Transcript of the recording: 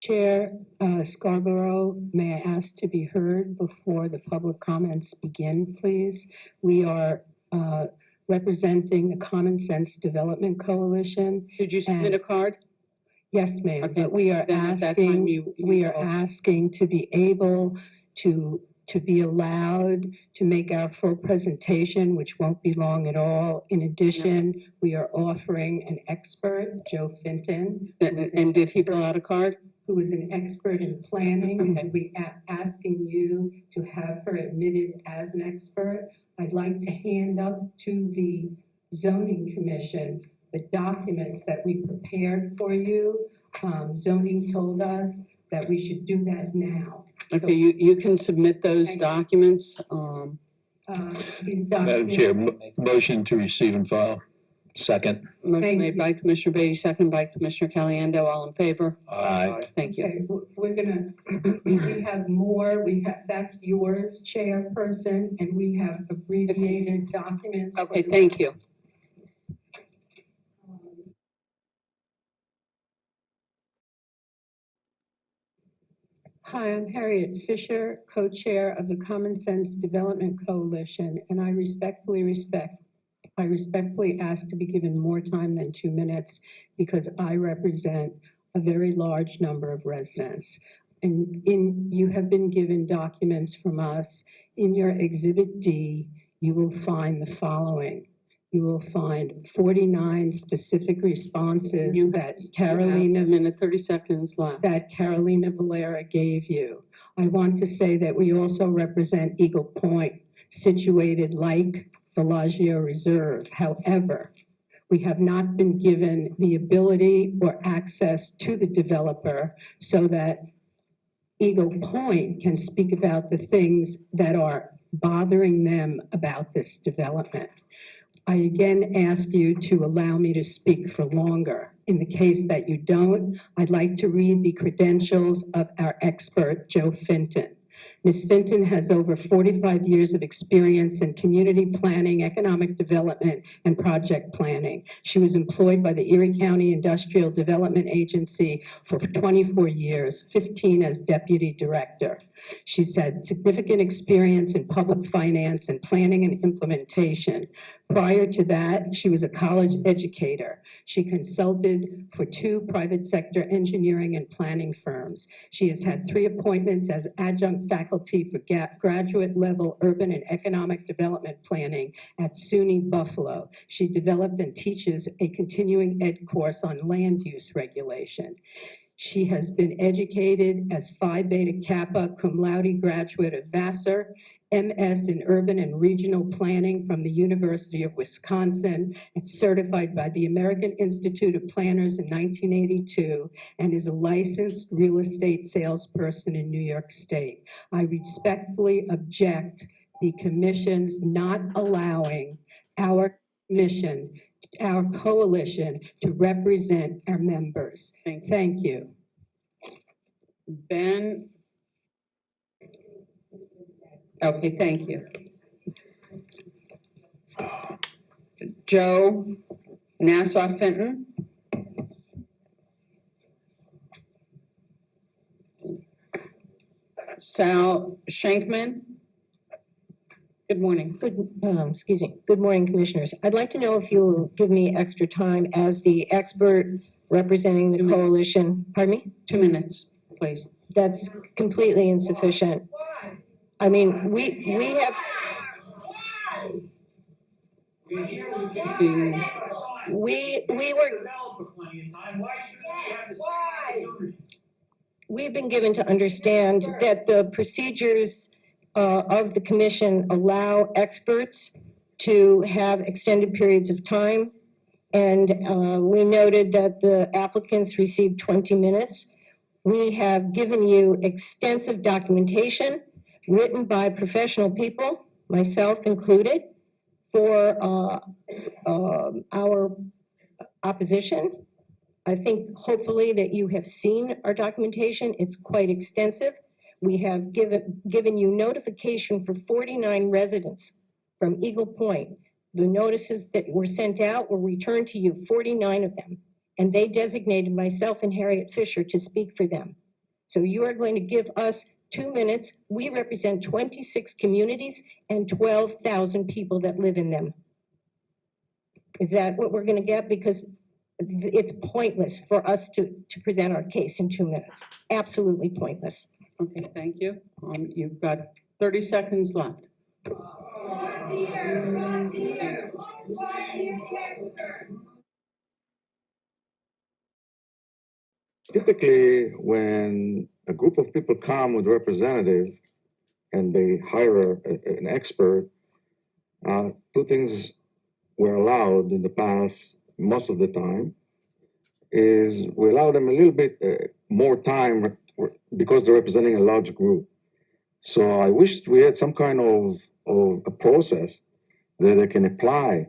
Chair Scarborough, may I ask to be heard before the public comments begin, please? We are representing the Common Sense Development Coalition. Did you submit a card? Yes, ma'am. Okay, But we are asking to be able to be allowed to make our full presentation, which won't be long at all. In addition, we are offering an expert, Joe Finton. And did he fill out a card? Who is an expert in planning, and we are asking you to have her admitted as an expert. I'd like to hand up to the Zoning Commission the documents that we prepared for you. Zoning told us that we should do that now. Okay, you can submit those documents. These Madam documents. Chair, motion to receive and file. Second. Motion made by Commissioner Beatty, second by Commissioner Caliendo. All in favor? Aye. Thank you. Okay, we're gonna, we have more, that's yours, Chairperson, and we have abbreviated documents. Okay, thank you. Hi, I'm Harriet Fisher, co-chair of the Common Sense Development Coalition, and I respectfully ask to be given more time than 2 minutes because I represent a very large number of residents. And you have been given documents from us. In your Exhibit D, you will find the following. You will find 49 specific responses that Carolina, a minute, 30 seconds left. That Carolina Valera gave you. I want to say that we also represent Eagle Point, situated like Bellagio Reserve. However, we have not been given the ability or access to the developer so that Eagle Point can speak about the things that are bothering them about this development. I again ask you to allow me to speak for longer. In the case that you don't, I'd like to read the credentials of our expert, Joe Finton. Ms. Finton has over 45 years of experience in community planning, economic development, and project planning. She was employed by the Erie County Industrial Development Agency for 24 years, 15 as deputy director. She's had significant experience in public finance and planning and implementation. Prior to that, she was a college educator. She consulted for 2 private sector engineering and planning firms. She has had 3 appointments as adjunct faculty for graduate level urban and economic development planning at SUNY Buffalo. She developed and teaches a continuing ed course on land use regulation. She has been educated as Phi Beta Kappa cum laude graduate of Vassar, MS in Urban and Regional Planning from the University of Wisconsin, and certified by the American Institute of Planners in 1982, and is a licensed real estate salesperson in New York State. I respectfully object the commission's not allowing our coalition to represent our members. Thank you. Ben? Okay, thank you. Joe Nassau Fenton? Sal Shankman? Good morning. Excuse me. Good morning, commissioners. I'd like to know if you will give me extra time as the expert representing the coalition. Pardon me? 2 minutes, please. That's completely insufficient. I mean, we have. We've been given to understand that the procedures of the commission allow experts to have extended periods of time. And we noted that the applicants received 20 minutes. We have given you extensive documentation written by professional people, myself included, for our opposition. I think hopefully that you have seen our documentation. It's quite extensive. We have given you notification for 49 residents from Eagle Point. The notices that were sent out were returned to you, 49 of them, and they designated myself and Harriet Fisher to speak for them. So you are going to give us 2 minutes. We represent 26 communities and 12,000 people that live in them. Is that what we're going to get? Because it's pointless for us to present our case in 2 minutes. Absolutely pointless. Okay, thank you. You've got 30 seconds left. Typically, when a group of people come with representative and they hire an expert, two things were allowed in the past, most of the time, is we allow them a little bit more time because they're representing a large group. So I wish we had some kind of a process that they can apply